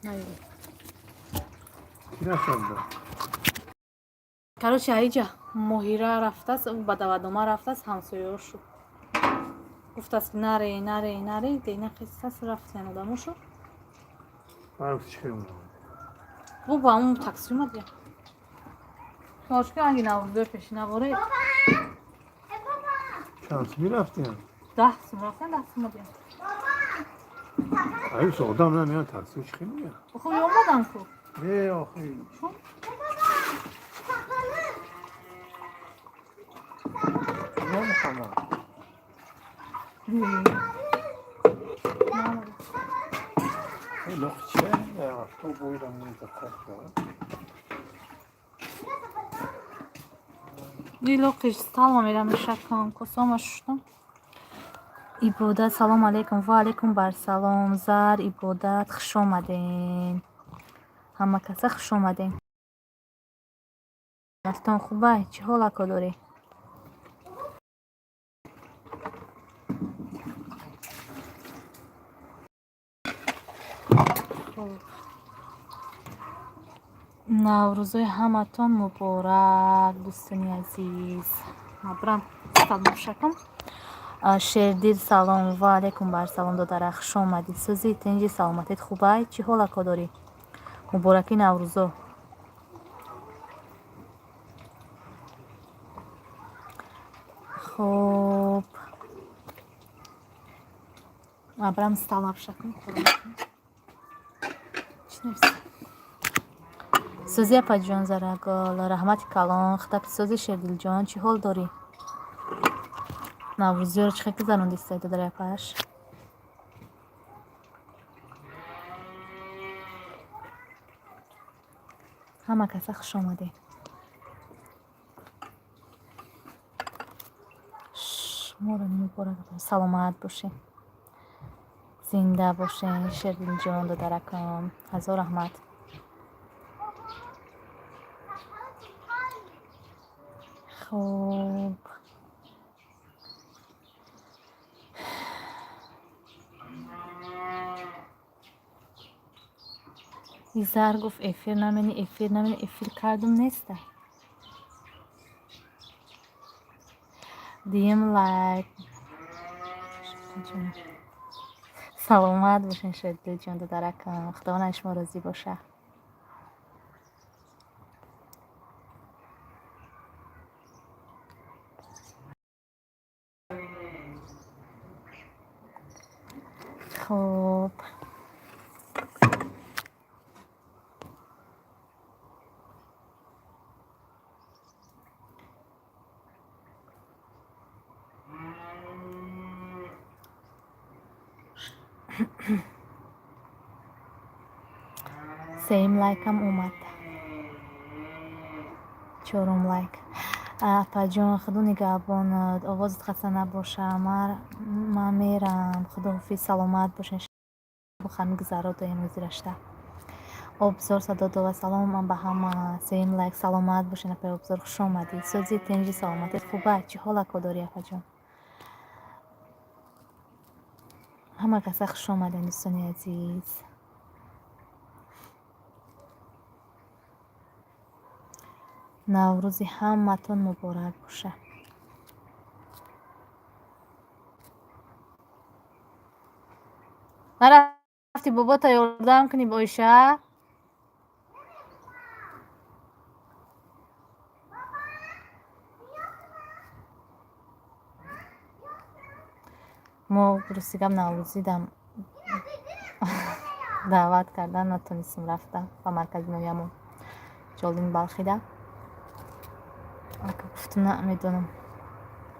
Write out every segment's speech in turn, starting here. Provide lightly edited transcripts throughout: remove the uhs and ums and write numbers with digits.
نیاری. کی رفتند؟ короче айҷа моҳира рафтааст, ба даваднома рафтааст, ҳамсояҳо шуд. гуфтааст ки наре дена қиссаст, рафтиян одамо шуд. Баргуфт чӣ кардем? бу ба ҳамун такси омад я. Ошка анги наврӯзои пешина боре. Чанд сум рафтем? 10 сум рафтан, 10 сум омадем. Айс одам намеяд, такси чӣ меяд? Хуб омадам ку. Охи. نمیخوام لخ چه؟ تو بویدم نیزه کار لوقش سلام میرم شکان کسامش شدم. عبادت سلام علیکم و علیکم بر سلام زار عبادت خوش اومدین. همه کسا خوش اومدین. دستان خوبه؟ چه حالا کداری؟ نوروزای همتون مبارک دوستانی عزیز. برم سلام شکم. شیردیر سلام و علیکم بر سلام دادر خوش اومدی. سوزی تنجی سلامتت خوبه؟ چی حالا کداری؟ مبارکی نوروزا. خب برم سلام شکم. چی نویسه؟ سوزی اپا جان زرگال رحمت کلان خطاب سوزی شیردیل جان چی حال داری؟ نوروزی رو چه خیلی زنون دیسته داره اپاش؟ همه کسا خوش آمده. شما رو مبارک سلامت باشین، زنده باشین. شیردیل جان دادرکم هزار رحمت. خب ایزار گفت افیر نمینی افیر کردم نیسته. دیم لایک سلامت باشین شیردیل جان دادرکم. خدا شما راضی باشه. خب سیم لایک هم اومد. 4 لایک. اپا جان خدا نگهبانت. آوازت خسته نباشه. من میرم. خداحافظ. سلامت باشین. خانم گزارا دایم زیرشته. ابزار صدا دو سلام من به همه. سیم لایک سلامت باشین. اپا ابزار خوش اومدی. سوزی تنجی سلامتت خوبه؟ چی حالا کداری اپا جان؟ همه کسا خوش اومدین دوستانی عزیز. نوروزی همتون مبارک باشه. نرفتی بابا تا یاردم کنی باشه؟ ما رسیدم نوروزی دم دعوت کردن نتونستم رفتم با مرکز نویمون جالین بلخیده. گفتم نمیدونم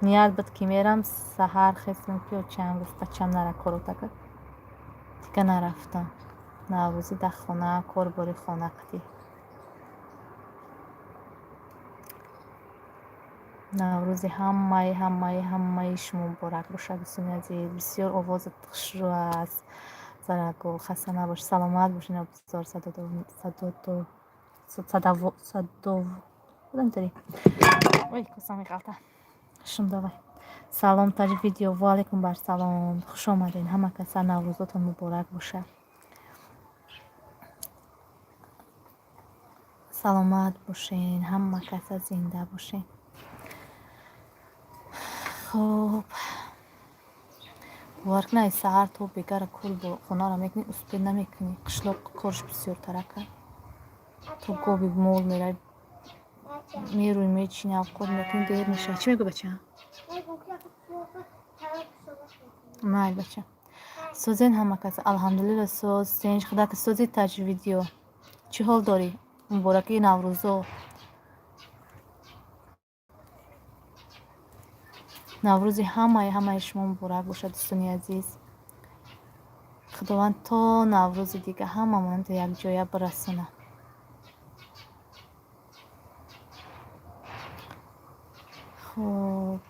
نیت بود که میرم سحر خستم که چند گفت بچم نره کارو تکر دیگه نرفتم. نوروزی در خونه کار باری خونه قدی. نوروزی همه شما مبارک باشه دوستان عزیز. بسیار آوازت خوشرو است زرگل. خسته نباش. سلامت باشین. ابزار صدو بودم داری وای کسا میقلته شم دوای. سلام تاج ویدیو و علیکم بر سلام. خوش آمدین. همه کسا نوروزتون مبارک باشه. саломат бошен, ҳама каса зинда бошен. хуб бовар кунед саҳар то бегара кӯл бо хонаро мекунӣ, успед намекунӣ. қишлоқ корш бисёртарака. то гоби мол меравӣ, мерӯи мечини, авқот мекунӣ, дер мешавад. Чӣ мегӯ бача? майли бача. созен ҳама каса. алҳамдулилла соз сенҷ худаки сози таҷвидиё. чӣ ҳол дорӣ? муборакии наврӯзо. наврӯзи ҳамаи шумо муборак бошад дӯстони азиз. худованд то наврӯзи дига ҳамамонро якҷоя бирасона. хуб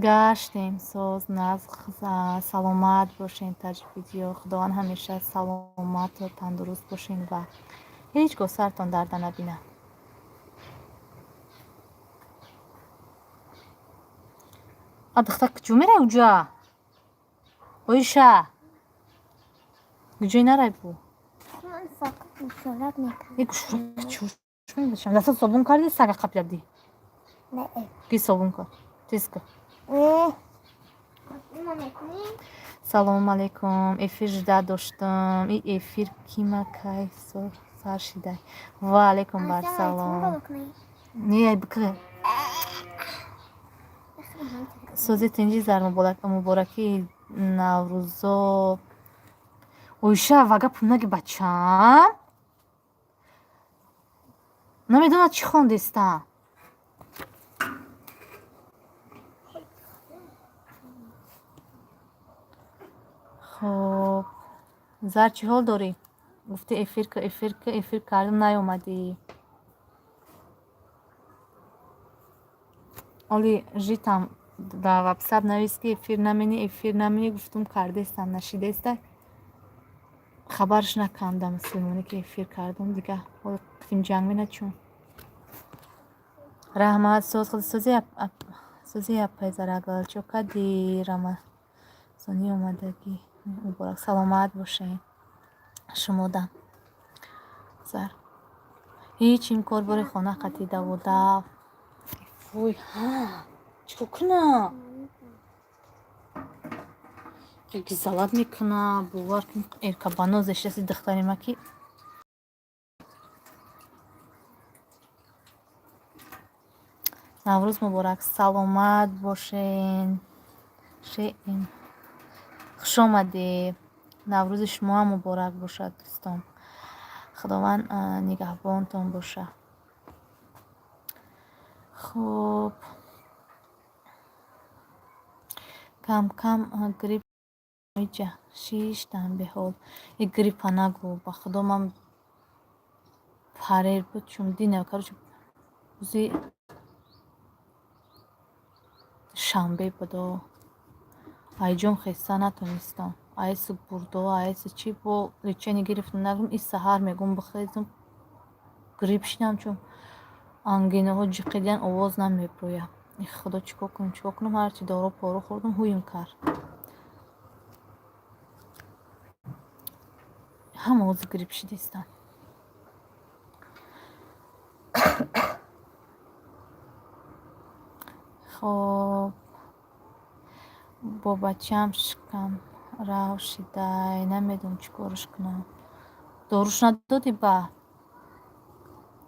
гаштем соз назқ саломат бошен таҷвидиё. худованд ҳамеша саломату тандуруст бошен ва ҳеҷ гоҳ сартон дарда набина. духтар куҷо мерай уҷа? оиша куҷои нарай бу? даста собун карди сага қапляди? ки собун кар. тез кар. салому алайкум. эфир жда доштам. и эфир кимакай сар шидай. ва алайкум барсалом. не бикр. сози тинҷи зар муборакии наврӯзо. оиша вага пунаги бачам намедонад чӣ хондестам. хуб зар чӣ ҳол дорӣ? гуфти эфир кардам наёмадӣ. оли житам да ватсап навист ки эфир намени гуфтум кардестам нашидеста. хабарш накардам муслимоне ки эфир кардам дига ҳол гуфтим ҷанг мена чун. раҳмат соз худ сози апай зарагал чокади рамазони омадагӣ муборак. саломат бошен шумода зар. ҳеҷ ин корбори хона қатида буда. вой чикор кунам? гизалат мекуна бовар кун эркабано зештаси духтари ма ки наврӯз муборак. саломат бошен. хуш омадӣ. наврӯзи шумоам муборак бошад дӯстон. худованд нигаҳбонтон боша. хуб кам грипп иҷа шиштам беҳол. и гриппа нагӯ ба худо. ман парер буд чум дина короче рӯзи шанбе будо. айҷом хеста натонистам. айси бурдо айси чӣ бо лечение гирифтам нагум. и саҳар мегум бихезум грипп шидам чун ангинаҳо ҷиқидиян овоз намеброям. и худо чикор кунам ҳарчи доро пору хӯрдам ҳуюм кард. ҳама ози грипп шидистам. хоб бо бачам шикам рав шидай. намедонам чӣ корш кунам. доруш надодӣ ба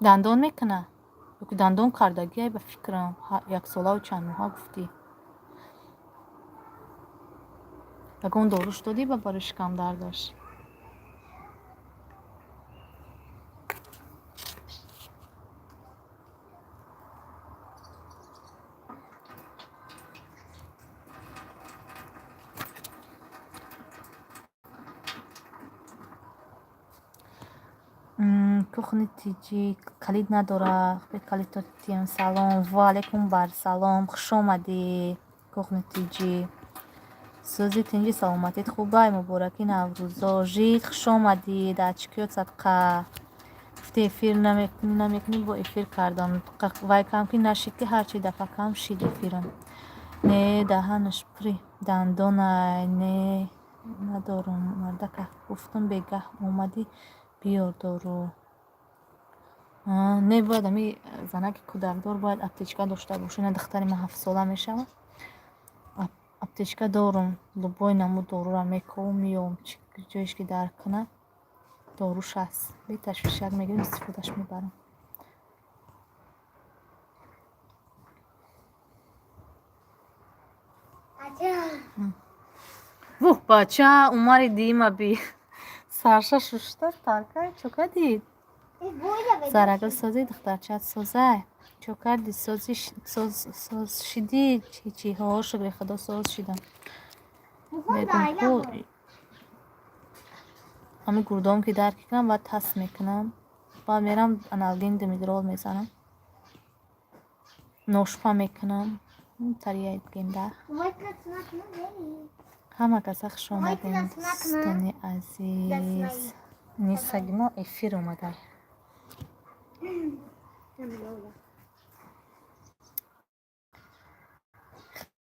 дандон мекуна ёки дандон кардагиай ба фикрам. яксолаву чанд моҳа гуфтӣ. ягон доруш додӣ ба барои шикам дардаш? кухни тиҷи калид надорад. калидтотиям салом. ва алайкум барсалом. хуш омадӣ кухни тиҷи. сӯзи тинҷи саломатит хубай. мубораки наврӯзо. жид хуш омадӣ. дачкиёт садқа. гуфти эфир намекунӣ бо эфир кардам. вай кам ки нашид ки ҳарчи дафъа кам шид эфирам. не даҳанаш при дандонай не надорум мардака. гуфтум бегаҳ омадӣ بیار دارو. نباید همی زنک کودکدار باید اپتیچکا داشته باشه. نه دختر من 7 ساله میشه. اپتیچکا دارم. لبای نمو دارو را میکوم میام جایش که درک کنه داروش هست. بی تشویشک میگیریم استفادهش میبرم. ووh بچه اوماری دیما بی سرشا ششتر ترکای چوکا دید زرگل سازی دخترچت سازه چوکر دید ساز شدید چی ها شکر خدا ساز شدم میگم خود همه گردام که درک کنم باید تست میکنم باید میرم انالگین دمیدرول میزنم نوشپا میکنم تریه گیم ده همه کس خوش اومدین دوستان عزیز نیستگیما افیر اومده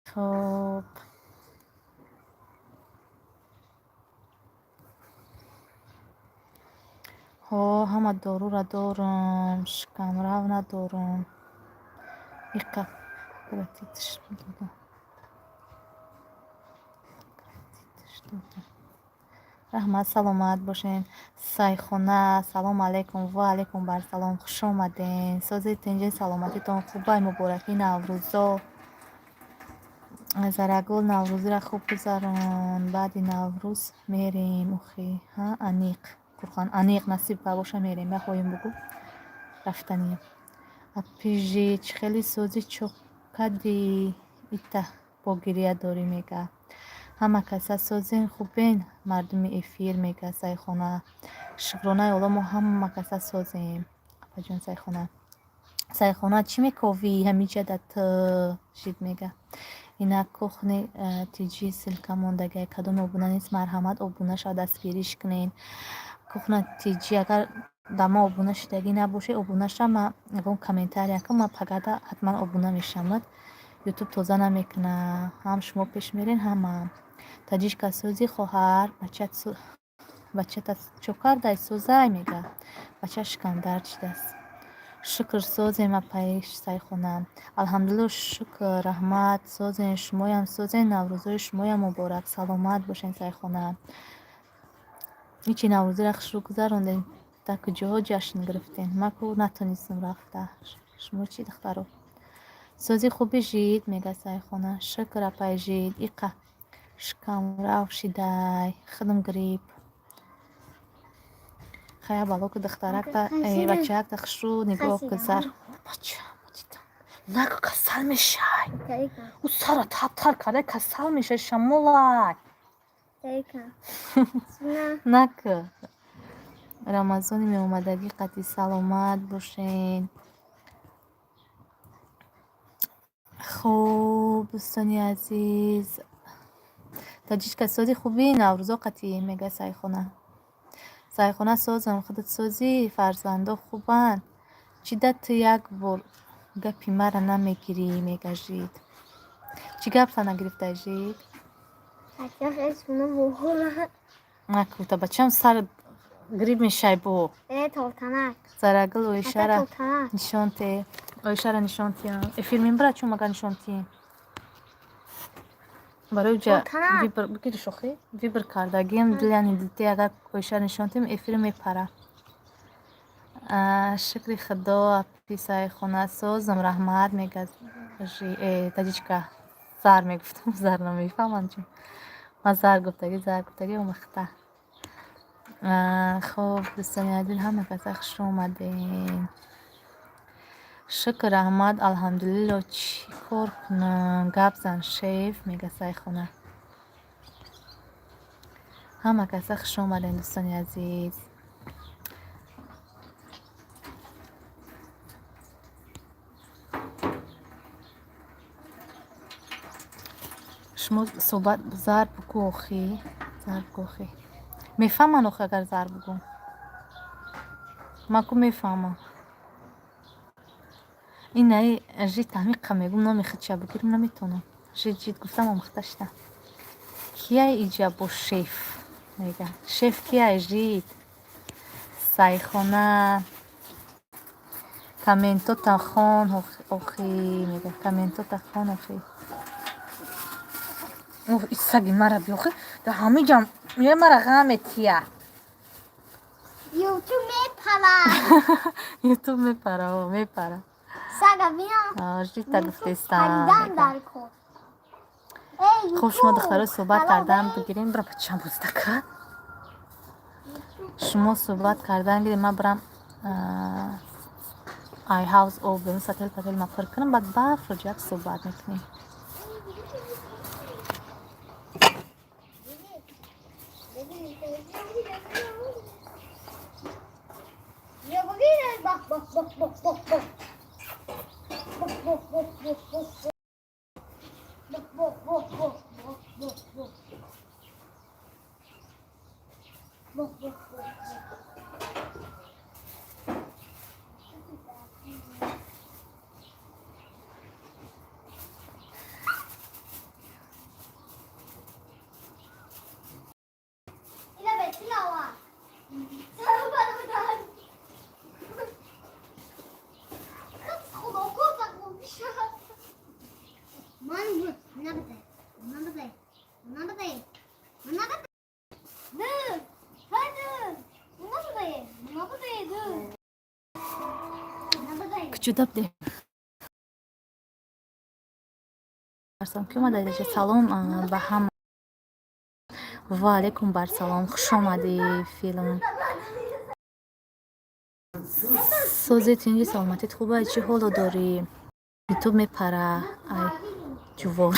خب همه دارو را دارم شکم رو ندارم ایقا گراتیتش دادم رحمت سلامت باشین سایخونه سلام علیکم و علیکم بر سلام خوش آمدین سازی تنجه سلامتیتون خوبه مبارکی نوروزا زرگل نوروزی را خوب گذران بعد نوروز میریم اخی ها انیق قرخان انیق نصیب که باشه میریم بخواهیم بگو رفتنیم پیجیچ خیلی سوزی چوکدی ایتا با گریه داری میگه همه کسا سازین خوبین مردم افیر میگه سایخونه شکرانه اولا ما همه کسا سازیم اپا جون سایخونه چی میکوی همی جدت شید میگه اینا کخنی تیجی سلکه موندگه کدوم ابونه نیست مرحمت ابونه شا دستگیریش کنین کخنه تیجی اگر دما ابونه شدگی نباشه ابونه شا ما اگه کامنتاری اکم ما پگرده حتما ابونه میشمد یوتیوب توزه نمیکنه هم شما پیش میرین هم تاجیشکا سوزی خواهر بچه تا چوکر دای سوزای میگه بچه شکم درد شده است شکر سوزیم اپایش سای خونم الحمدلله شکر رحمت سوزین شمایم سوزین نوروزای شمایم مبارک سلامت باشین سای خونم هیچی نوروزی را خوش رو گذراندین در کجاها جشن گرفتین من که نتونستم رفته شما چی دخترو سوزی خوبی جید میگه سای خونه شکر اپای جید ایقا شکم رو شیدای خدم گریب خیلی بالا که دخترک تا بچه ها تخشو نگاه کزر بچه نگو کسل میشه او سارا تر کرده کسل میشه شمولای نکه رمضانی می اومدگی قطعی سلامت باشین خوب دوستانی عزیز تاجیچ سازی خوبی نوروزا قطعی میگه سایخونه سازم خودت سازی فرزنده خوبن چی دت یک بار گپی مرا نمیگیری میگه جید چی گپ تا نگرفته جید بچه اسمونو بخوره نکو تا بچه سر گریب میشه بو توتنک زرگل و اشاره توتنک نشانته و اشاره نشانتی فیلم برای چون مگه نشانتی برای جا ویبر بگیر شوخی ویبر کردگیم دلیانی دلتی اگر اشاره نشانتیم افیلم میپره شکر خدا پیسای خونه سازم رحمت میگه تاجیچکا زر میگفتم زر نمیفهمم چون ما زر گفتگی و مخته خب دوستانی عزیز همه کسا خوش اومدین شکر رحمت الحمدلله چی کار کنم گپ زن شیف میگه سای خونه همه کسا خوش اومدین دوستانی عزیز شما صحبت زر بگو اخی میفهمن اخی اگر زر بگو من که میفهمم این نه جید تحمیق میگم نمیخواد چه بگیرم نمیتونم جید گفتم آمختشته کیه ایجا با شیف میگه شیف کیه جید сайхона комментота хон охи мега комментота хон охи оф исаги мара биохи да ҳами ҷам ме мара ғам метия YouTube میپره ютуб мепара о мепара سگا بیا ҷита гуфтестан خریدن در کن ای хуб шумо یوتیوب духтаро суҳбат кардан бигирем бирам бачам буздака шумо суҳбат кардан гирем ман бирам ай ҳаус об берун сател пател мақфир кунам баъд баъд роҷиат суҳбат мекунем Ya bugün bak bak bak bak bak bak. Bak bak bak bak bak. Bak bak bak bak bak bak. Bak bak bak. İla bekle var. Sana bana bir خدا خدا میشه من نبده نبده نبده نبده نه هنو نبده نبده نبده кучудаб де арсам ки омадаидаҷа салом ба ҳама ва алайкум барсалом хуш омадӣ филм сози тинҷи саломатит хуба чӣ ҳоло дорӣ ютуб мепара ай ҷувор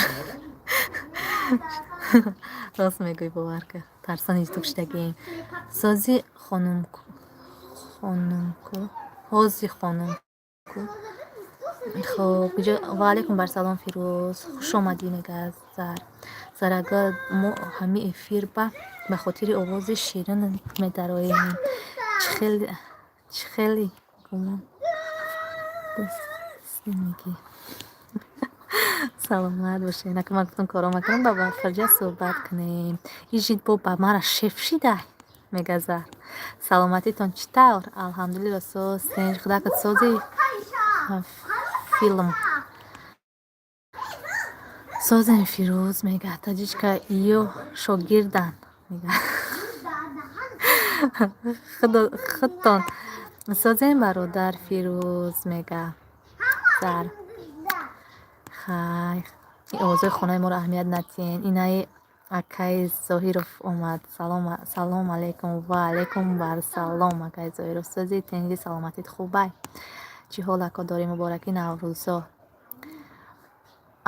рост мегӯй бовар кар тарсани ютуб шидагием сози хонумку ҳози хонумку хуб ва алайкум барсалом фирӯз хуш омадӣ мега зарага мо ҳами эфир ба хотири овози ширин медароем чӣ хеле гумон мегӣ саломат бошед нака ман гуфтам коро макунам ба барфарҷа суҳбат кунем ижид бо ба мара шеф шидай мега зар саломатитон чӣ тавр алҳамдулилла соз сенҷ худакат сози филм созен фирӯз мега таҷичка ё шогирдан мега худтон созен бародар фирӯз мега зар хай овозои хонаи моро аҳамият надиҳен инаи акаи зоҳиров омад салом алайкум ва алайкум барсалом акаи зоҳиров сози тенҷи саломатит хубай чӣ ҳол ако дорӣ мубораки наврӯзо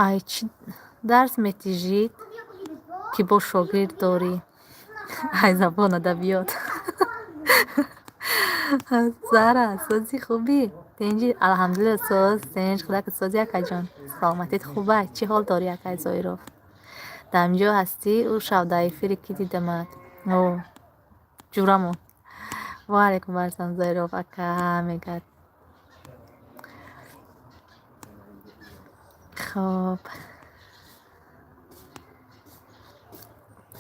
ай чӣ дарс метижид ки бо шогирд дорӣ ай забон адабиёт зара сози хубӣ тенҷи алҳамдулилла соз тенҷ худак сози акаҷон саломатит хубай чӣ ҳол дорӣ акаи зоҳиров дамҷо ҳастӣ ӯ шавда эфире ки дидамат о ҷурамон ва алайкум барсалом зоҳиров ака мегад хоб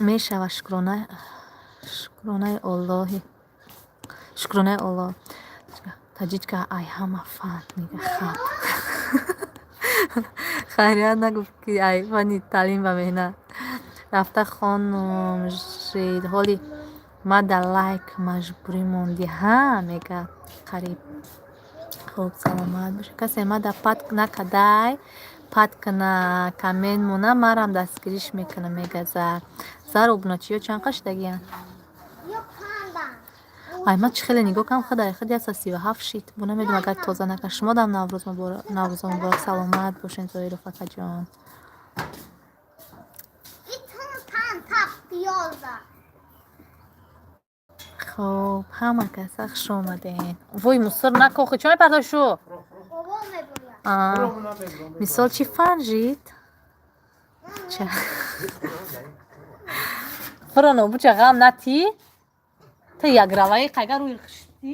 мешава шукронаи оллоҳ таҷичка ай ҳама фан мега хаб хайрият нагуфт ки ай фани таълим ва меҳнат рафта хонум жид ҳоли мада лайк маҷбурӣ монди ҳа мега қариб хуб саломат боша касе мада пат накадай пат кана камент мона марам дастгириш мекунам мега зар обуначиё чанд қашидагиян ай ман чӣ хеле нигоҳ кам хадай хади аста 37 шид бо намедум агар тоза нака шумодам наврӯзо муборак саломат бошен зоҳиров акаҷон хуб ҳама каса хуш омаден вой мусор накохи чӣ мепардоши шу мисол чӣ фанжид фуроно буча ғам нати та яграваи қайга рӯи хишти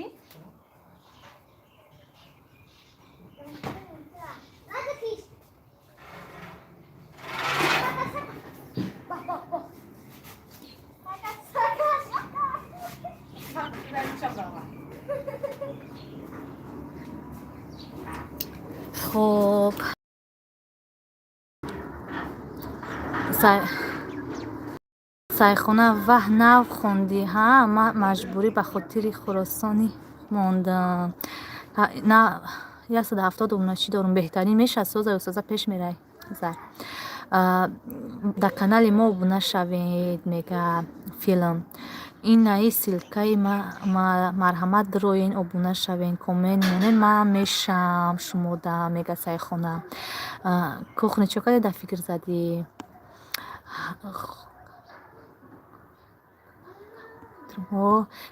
خب сайхона ваҳ нав хонди ҳа ман маҷбурӣ ба хотири хуросонӣ мондам на 170 обуначӣ дорум беҳтарин мешавад соза ёсоза пеш мерай зар дар канали мо обуна шавед мега филм ин наи силкаи марҳамат дроин обуна шавен комент монед ман мешам шумода мега сайхона кухни чо каде да фикр задӣ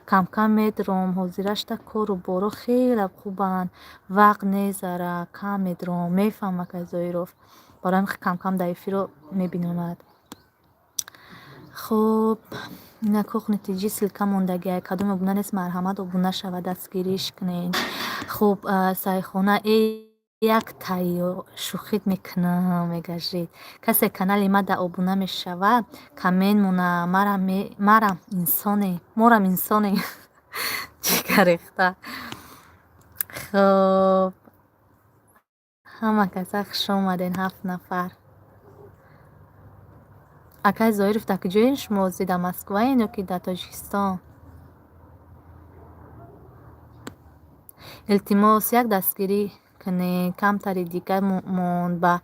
камкам медром ҳозирашта кору боро хеле хубанд вақт незара кам медром мефаҳма казоиров барои камкам дар эфиро мебинонад хуб ина кухни тиҷи силка мондагия кадом обуна нест марҳамат обуна шава дастгириш кунен хуб сайхона як тайё шӯхид мекунам мегажид касе канали ма да обуна мешавад камент мона морам инсоне чигарехта хуб ҳама каса хуш омаден 7 нафар акай зоиров дар куҷоен шумо ҳозир дар Москваен ё ки дар Тоҷикистон илтимос як дастгирӣ кунед камтари дигар монд ба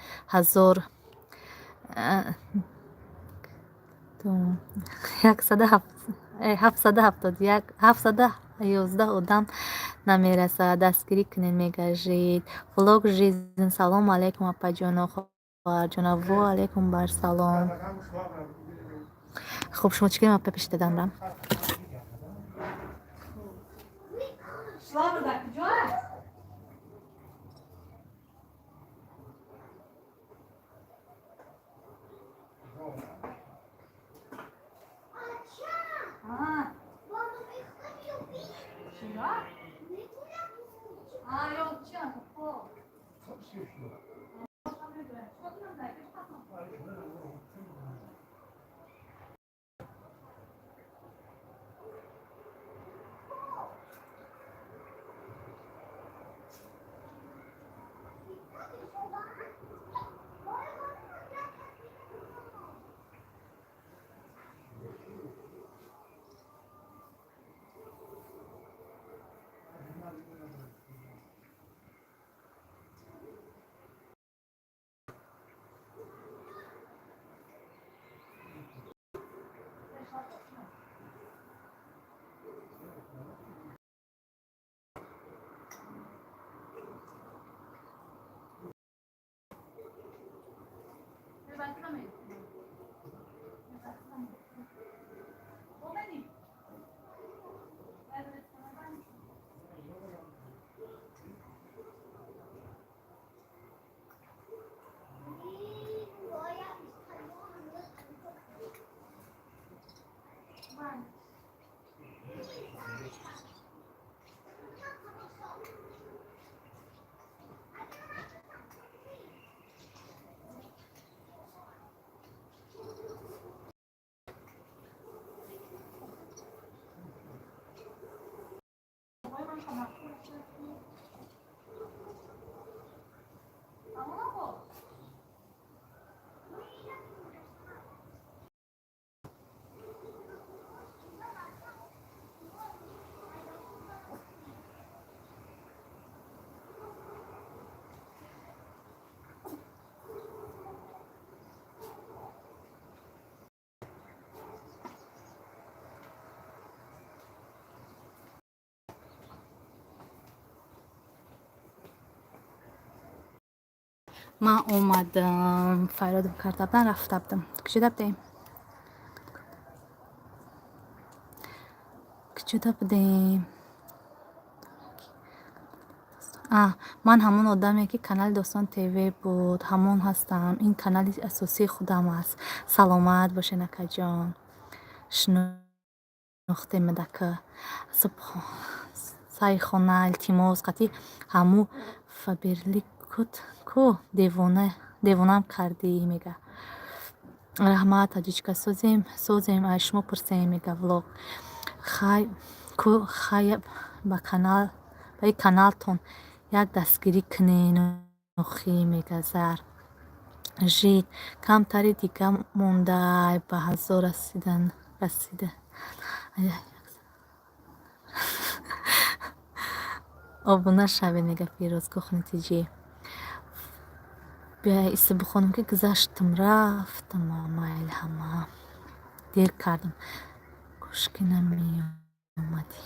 711 одам намерасад дастгирӣ кунед мегажид влог жизнь салом алейкум апаҷоно хоҳарҷона ва алейкум барсалом хуб шумо чӣ кунем апа пеш дадамрам ман омадам файродам кардабдан рафтабдам куҷо дабдем ман ҳамон одаме ки канали Достон ТВ буд ҳамон ҳастам ин канали асосии худам аст саломат бошен акаҷон шинохтем мадака сайхона илтимос қатӣ ҳаму фаберликот ку девонам кардӣ мега раҳмат таҷичка созем аз шумо пурсем мега влог хай ба каналтон як дастгирӣ кунен خی میگذر ژید کمتری دیگه مونده به 1000 رسیده обуна шаве нега фирозгоҳ натиҷи биаиса бихонам ки гузаштам рафтам майл ҳама дер кардам кушки намеомадӣ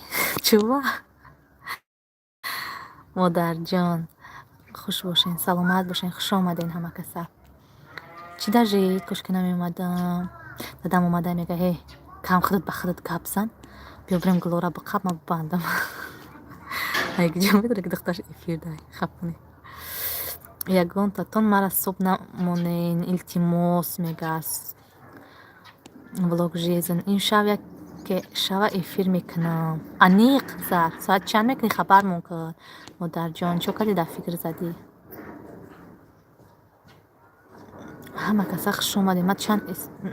чува модарҷон хуш бошен саломат бошен хуш омаден ҳама каса чӣ дажид кушки намеомадам дадам омада мега кам худат ба худат гап зан биё бирем гулора биқаб ма бибандам ягҷо медоне ки духтараш эфир дай хапоне ягон татон мара суб намонен илтимос мегааст влог жизн имшаб яке шава эфир мекунам аниқ зад соат чанд мекунӣ хабармон кун модарҷон чо кардӣ дар фикр задӣ ҳама каса хуш омадем ман чанд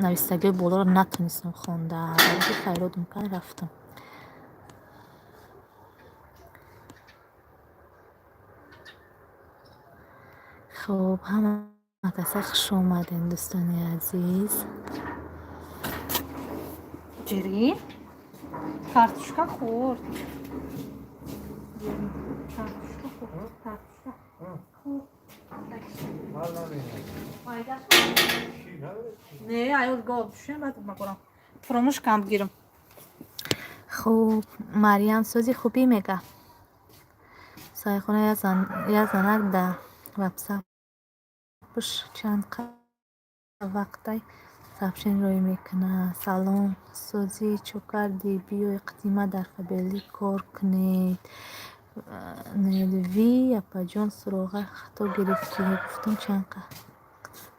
навистагиҳои болоро натонистам хонда барои хайродум кан рафтам خب همه کسا خوش اومدین دوستان عزیز جری کارتوشکا خورد نه ayol گاب düşen بعد بکنم فراموش کم بگیرم خب مریم سوزی خوبی میگه سایخونه یزنک در واتساپ буш чанд вақтай сообщение рӯй мекуна салом сӯзи чӯ кардӣ биёи қадима дар қабили кор кунед нелви апаҷон суроға хато гирифтӣ гуфтам чанд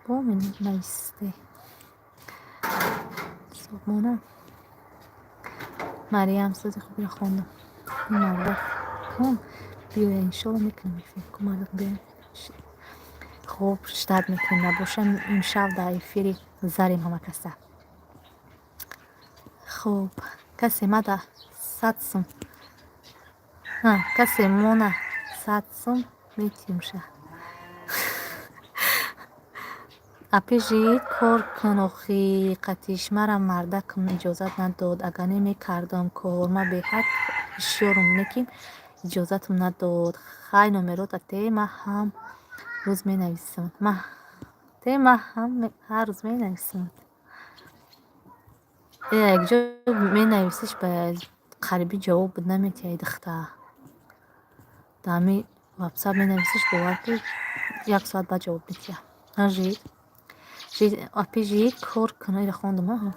бо менависте собмона марьям сӯзи хубиро хондам мардак кун биёя иншолла мекунам эфир кун мардак биёя خوب شتاد میکنیم نباشم امشب در افیری زاریم همه کسا خوب کسی ما در 100 سوم کسی مونه 100 سوم میتیم شه اپیجی کار کنوخی قطیش مرا مردکم اجازت نداد اگر نمیکردم کار ما به حد اشیارم نکیم اجازتم نداد خیلی نمرات تی ما هم روز می نویسم ما هم هر روز می نویسم یک جا می نویسیش به قریبی جواب نمیتیه دخته دامی واتساپ می نویسیش باور که 1 ساعت بعد جواب میتیه جید اپی جید کار کنه ایره خوندم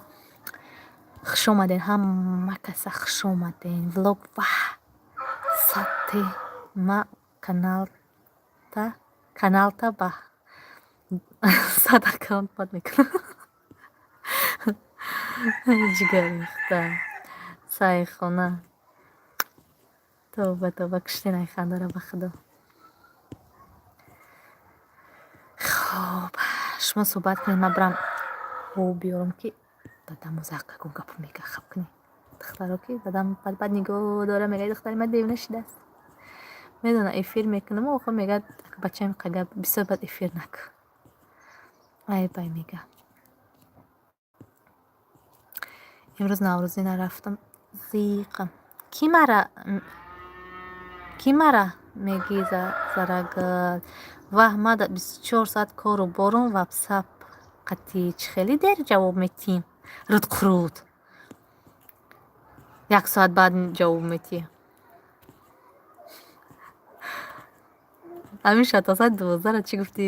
خوش اومدین همه کسا خوش اومدین ولوگ و ساعتی ما каналта ба 100 аккаунт бад мекунам ҷигарехта сайхона тоба куштинай хандара ба худо хоб шумо суҳбат кунед ман бирам об биёрам ки дадам музаққагон гап мега хаб кунед духтаро ки дадам бад нигоҳ дора мега духтари ман девона шидааст медона эфир мекунам охир мегӯяд бачаам қага бисёр бад эфир накун ай бай мега имрӯз наврӯзӣ нарафтам зиқам ки мара меги зарагад ваҳмада 24 саат кору борон ватсап қатӣ чӣ хеле дер ҷавоб метиҳем рудқуруд 1 соат баъд ҷавоб метиҳем ҳамиша то соати 12 чӣ гуфтӣ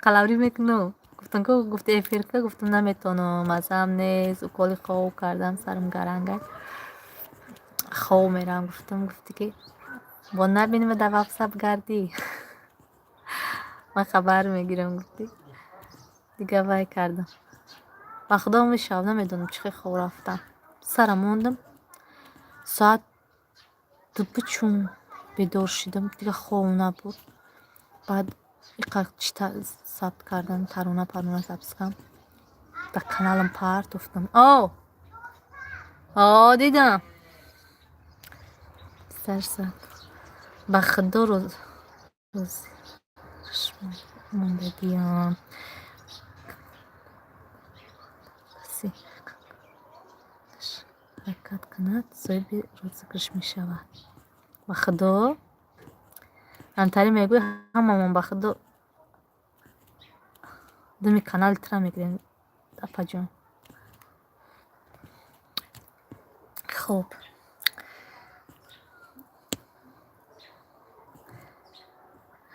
қалаврӣ мекунам гуфтам ку гуфти эфирка гуфтам наметонам мазам нест уколи хоб кардам сарам гаранга хоб мерам гуфти ки бо набинем дар ватсап гардӣ ман хабар мегирам гуфтӣ дига вай кардам ба худо мешав намедонам чӣ хел хоб рафтам сарам мондам соат 2 чун бедор шидам дига хоб набуд баъд иқачта сабт кардам тарона запис кардам ба каналам парт уфтам дидам ба худо мондагиам касе ҳаракат кунад соҳиби розыгриш мешавад. ба худо ҳамтари мегӯй ҳамамон ба худо думи канали тра мегирем апаҷон. хуб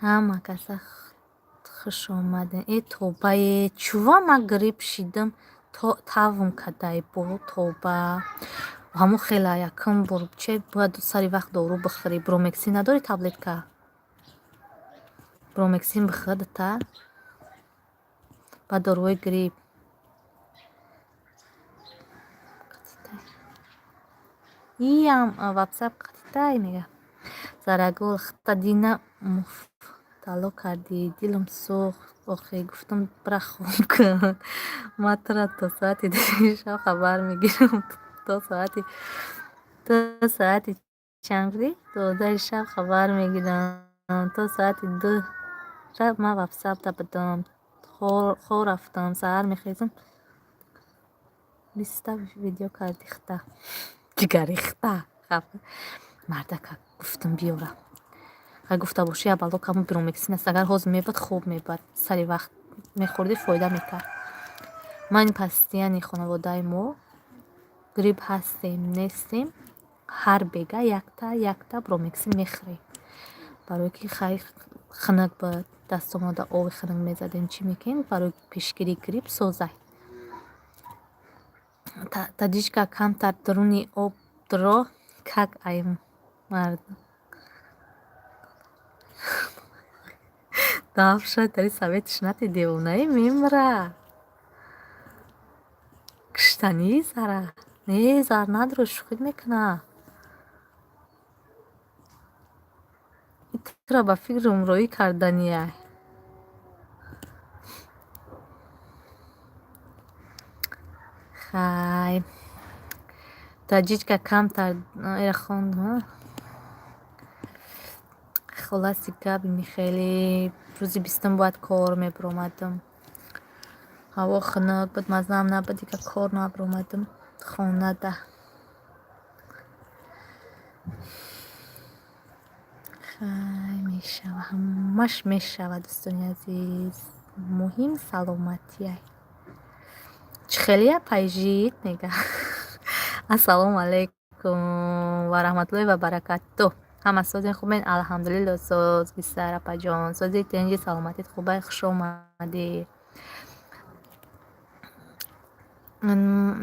ҳама каса хуш омадем. Э тобае чува ма грип шидам тавм кадай бо тоба ҳамон хела якум бор че бояд сари вақт дору бихӯри. Бромексин надори таблетка? Бромексин бихӯрдата ба доруи грип. иам ватсап қатитай мега зарагул хтадина муфтало карди дилам сӯхт. охе гуфтам бира хоб кун ма тура то соати 2 шаб хабар мегирам. то соати чанд буди? 12 шаб хабар мегирам. то соати 2 шаб ма ватсапта будам. хор рафтам саҳар мехезам 20 видео кардихта ҷигарихта мардака гуфтам биёра. ай гуфта боши аввало каму бромексин аст. агар ҳозир мебад хуб мебад. сари вақт мехӯрди фоида мекард. ман постоянни хонаводаи мо грип ҳастем нестем ҳар бега якта бромексин мехӯрем. барои ки хай хунук ба дастомода оби хунук мезадем чӣ мекунем барои пешгирии грип созай. тадичка камтар дуруни об дро как ай мард давша тари советиш нати девонаи мемра киштани зара не зар надро шухид мекуна. итра ба фикри умроӣ карданияй. хай таҷичка камтар эра хондам. холаси габи михелӣ рӯзи 20 бояд кор мебиромадам. ҳаво хунук буд мазаам набуд дигар кор набиромадам хонада. хай мешава ҳамаш мешава дӯстони азиз. муҳим саломатияй. чӣ хелия пайжид мега ассалому алайкум ва раҳматуллоҳи ва баракатуҳ. ҳама созен хубен? алҳамдулилло соз гисар апаҷон сози тенҷи саломатит хубай хуш омадӣ.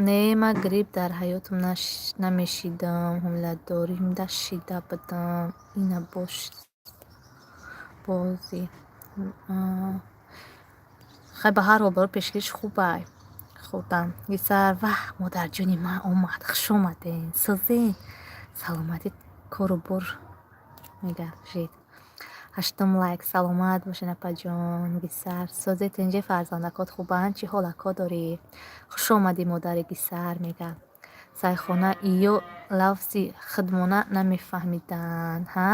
не ма грип дар ҳаётам намешидам. ҳомиладорим дашида будам. ина бош бози хай ба ҳар ҳол барои пешгириш хубай. хубам гисар ваҳ модарҷони ман омад хуш омаден созен саломатит кору бор мегашед. 8 лайк саломат бошен апаҷон гисар созе тенҷи фарзандакот хубанд чӣ ҳолако дорӣ хуш омадӣ модари гисар мега сайхона иё лафзи худмона намефаҳмиданд. ҳа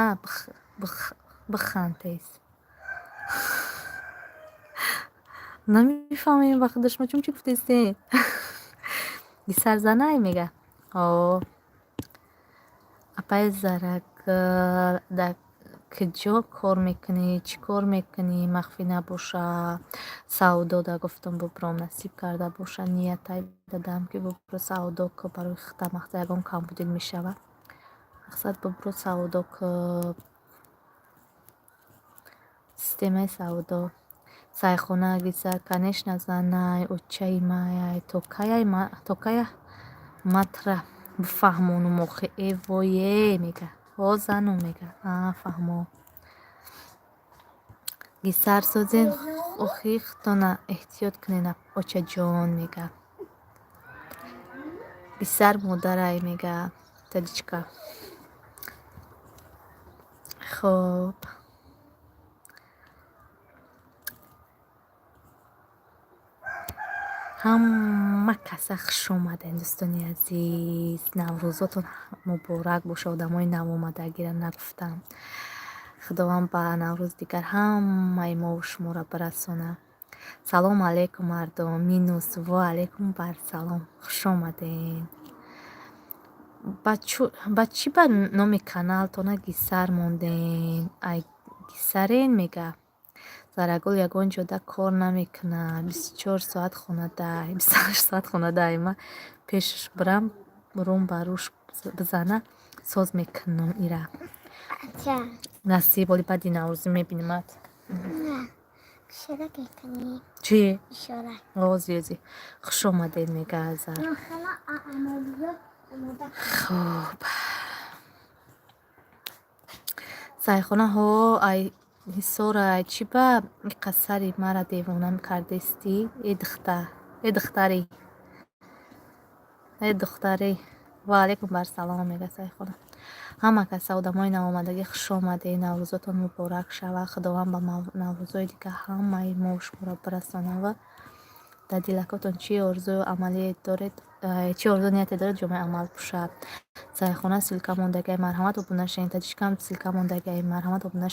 бихантез намефаҳмем ба худо шумо чум чӣ гуфтестен гисар занай мега апай зарагул дар куҷо кор мекунӣ чӣ кор мекунӣ махфӣ набоша. саудода гуфтам бубром насиб карда боша ниятай дадам ки бубро саудо ку барои хитамахта ягон камбудил мешава. мақсад бубро саудо ку системаи саудо сайхона гисар конечно занай учаи маяй то кая матра бифаҳмонум охи эвое мега ҳозану мега фаҳмо гисар созен охи хутона эҳтиёт кунен очаҷон мега гисар модарай мега тадичка. хоб ҳама каса хуш омаден дӯстони азиз. наврӯзотон муборак боша. одамои навомадагиро нагуфтам. худованд ба наврӯзи дигар ҳамаи мову шуморо бирасонад. Салом алейкум мардум, минус ва алейкум барсалом, хуш омадед. ба чӣ ба номи каналтона гисар мондем? Ай гисарен мега. Зарагул ягон ҷода кор намекунад. 24 соат хонадай, 28 соат хонадай. Ма пешаш бирам рум ба рӯш бизана соз мекунам ира. Ача. Насиб оли баъди наврӯзӣ мебинамат. Не. Ишорат мекунӣ. Чӣ? Ишорат. Озёзи. Хуш омадед мега Азар. Хана амалиёт омода. Хуб. Сайхонаҳо ай ҳисора ай чӣ ба қасари мара девона кардисти? Духтари. Духтари. Ва алейкум барсалом мега Сайхона. Ҳама каса одамои навомадагӣ хуш омадед. Наврӯзотон муборак шавад. Худованд ба наврӯзҳои дигар ҳамаи мо шуморо бирасонад ва дар дилакотон чӣ орзую амалие доред, чӣ орзу нияте доред ҷомаи амал пӯшад. Сайхона силка мондагаи марҳамат обуна шен. Таҷикам силка мондагаи марҳамат обуна